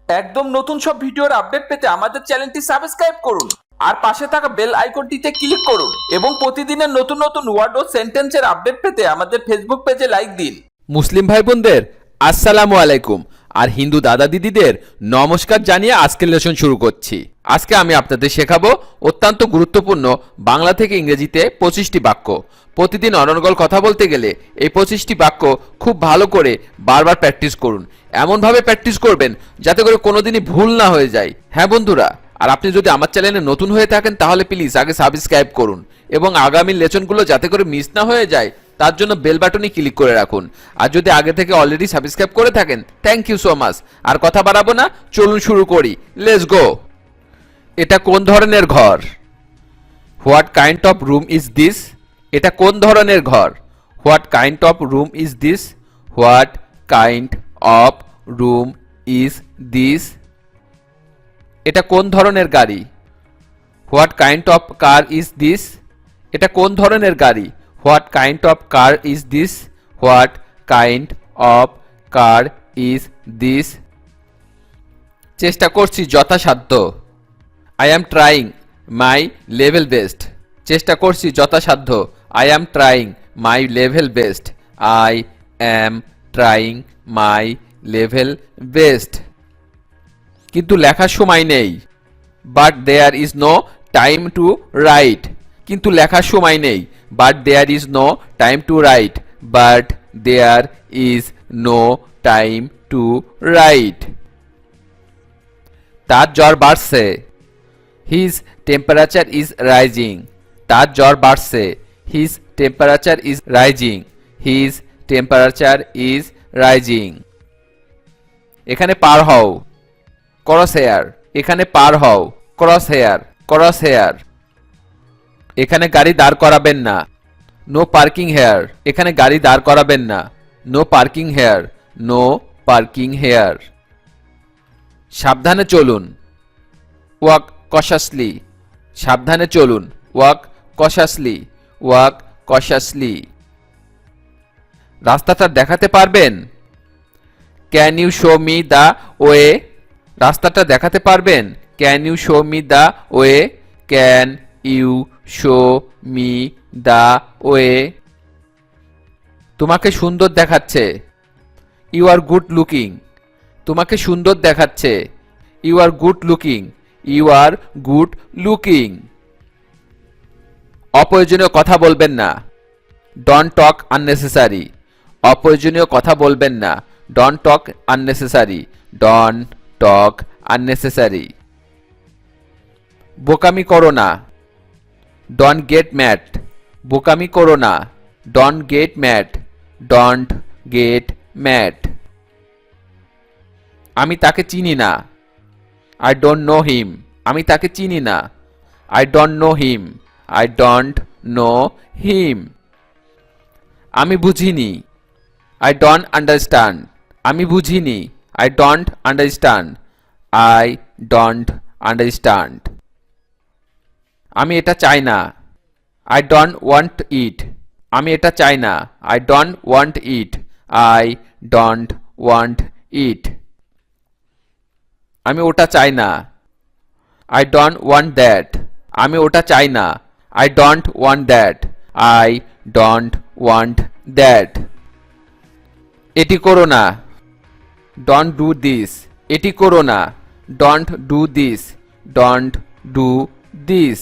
একদম নতুন সব ভিডিওর আপডেট পেতে আমাদের চ্যানেলটি সাবস্ক্রাইব করুন আর পাশে থাকা বেল আইকনটিতে ক্লিক করুন এবং প্রতিদিনের নতুন নতুন ওয়ার্ড ও সেন্টেন্সের আপডেট পেতে আমাদের ফেসবুক পেজে লাইক দিন। মুসলিম ভাই বোনদের আসসালামু আলাইকুম আর হিন্দু দাদা দিদিদের নমস্কার জানিয়ে আজকের লেসন শুরু করছি। আজকে আমি আপনাদের শেখাবো অত্যন্ত গুরুত্বপূর্ণ বাংলা থেকে ইংরেজিতে 25টি বাক্য। প্রতিদিন অনর্গল কথা বলতে গেলে এই 25টি বাক্য খুব ভালো করে বারবার প্র্যাকটিস করুন। এমনভাবে প্র্যাকটিস করবেন যাতে করে কোনোদিনই ভুল না হয়ে যায়। হ্যাঁ বন্ধুরা, আর আপনি যদি আমার চ্যানেলে নতুন হয়ে থাকেন তাহলে প্লিজ আগে সাবস্ক্রাইব করুন এবং আগামী লেসনগুলো যাতে করে মিস না হয়ে যায় তার জন্য বেল বাটনে ক্লিক করে রাখুন। আর যদি আগে থেকে অলরেডি সাবস্ক্রাইব করে থাকেন থ্যাংক ইউ সো মাচ। আর কথা বাড়াবো না, চলুন শুরু করি। Let's go. এটা কোন ধরনের ঘর? What kind of room is this? এটা কোন ধরনের ঘর? What kind of room is this? What kind of room is this? এটা কোন ধরনের গাড়ি? What kind of car is this? এটা কোন ধরনের গাড়ি? What kind of car is this? What kind of car is this? চেষ্টা করছি যথাসাধ্য। I am trying my level best. চেষ্টা করছি যথাসাধ্য। I am trying my level best. I am trying my level best. কিন্তু লেখার সময় নেই। But there is no time to write. কিন্তু লেখার সময় নেই। But there is no time to write. But there is no time to write. তার জ্বর বাড়ছে। His temperature is rising. তার জ্বর বাড়ছে। His temperature is rising. His temperature is rising. এখানে পার হও। Cross here. এখানে পার হও। Cross here. Cross here. এখানে গাড়ি দাঁড় করাবেন না। No parking here. এখানে গাড়ি দাঁড় করাবেন না। No parking here. No parking here. সাবধানে চলুন। Walk cautiously. সাবধানে চলুন। Walk cautiously. Walk cautiously. রাস্তাটা দেখাতে পারবেন? Can you show me the way? রাস্তাটা দেখাতে পারবেন? Can you show me the way? Can you show me the way? তোমাকে সুন্দর দেখাচ্ছে। You are good looking. তোমাকে সুন্দর দেখাচ্ছে। You are good looking. You are good looking. অপ্রয়োজনীয় কথা বলবেন না। Don't talk unnecessary. অপ্রয়োজনীয় কথা বলবেন না। Don't talk unnecessary. Don't talk unnecessary. বোকামি করো না। Don't get mad. বোকামি করো না। Don't get mad. Don't get mad. আমি তাকে চিনি না। I don't know him. আমি তাকে চিনি না। I don't know him. I don't know him. আমি বুঝিনি। I don't understand. আমি বুঝিনি। I don't understand. I don't understand. আমি এটা চাই না। আই ডোন্ট ওয়ান্ট ইট। আমি এটা চাই না। I don't want it. I don't want ইট। আমি ওটা চাই না। I don't want that. আমি ওটা চাই না। I don't want that. I don't want that. এটি করো না। Don't do this. এটি করো না। Don't do this. Don't do this.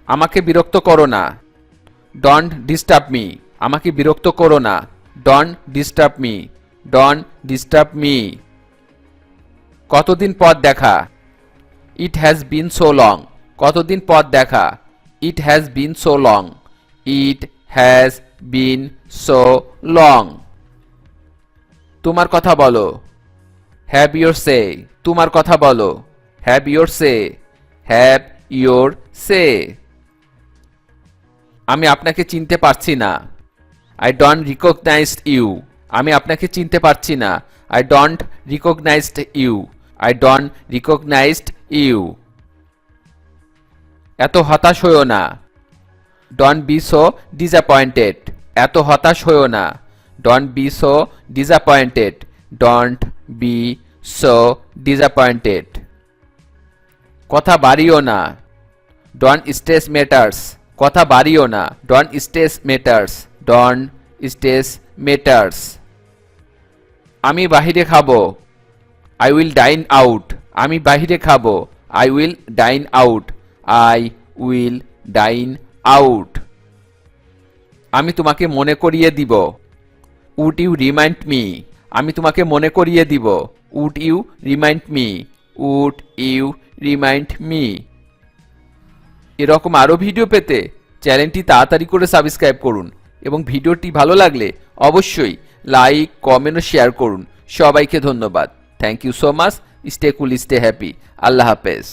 আমাকে বিরক্ত করো না। Don't disturb me. আমাকে বিরক্ত করো না। Don't disturb me. Don't disturb me. কতদিন পর দেখা? It has been so long. কতদিন পর দেখা? It has been so long. It has been so long. তোমার কথা বলো। Have your say. তোমার কথা বলো। Have your say. Have your say. আমি আপনাকে চিনতে পারছি না। I don't recognise you. আমি আপনাকে চিনতে পারছি না। I don't recognised you. I don't recognised you. এত হতাশ হইও না। Don't be so disappointed. এত হতাশ হইও না। Don't be so disappointed. Don't be so disappointed. কথা বাড়িও না, don't stress matters. কথা বাড়িও না, don't stress matters. don't stress matters. আমি বাহিরে খাবো, I will dine out. আমি বাহিরে খাবো, I will dine out. I will dine out. আমি তোমাকে মনে করিয়ে দিব, would you remind me? আমি তোমাকে মনে করিয়ে দিব, would you remind me? would you remind me? এরকম আরও ভিডিও পেতে চ্যানেলটি তাড়াতাড়ি করে সাবস্ক্রাইব করুন এবং ভিডিওটি ভালো লাগলে অবশ্যই লাইক, কমেন্ট ও শেয়ার করুন। সবাইকে ধন্যবাদ। Thank you so much. Stay cool, stay happy. আল্লাহ হাফেজ।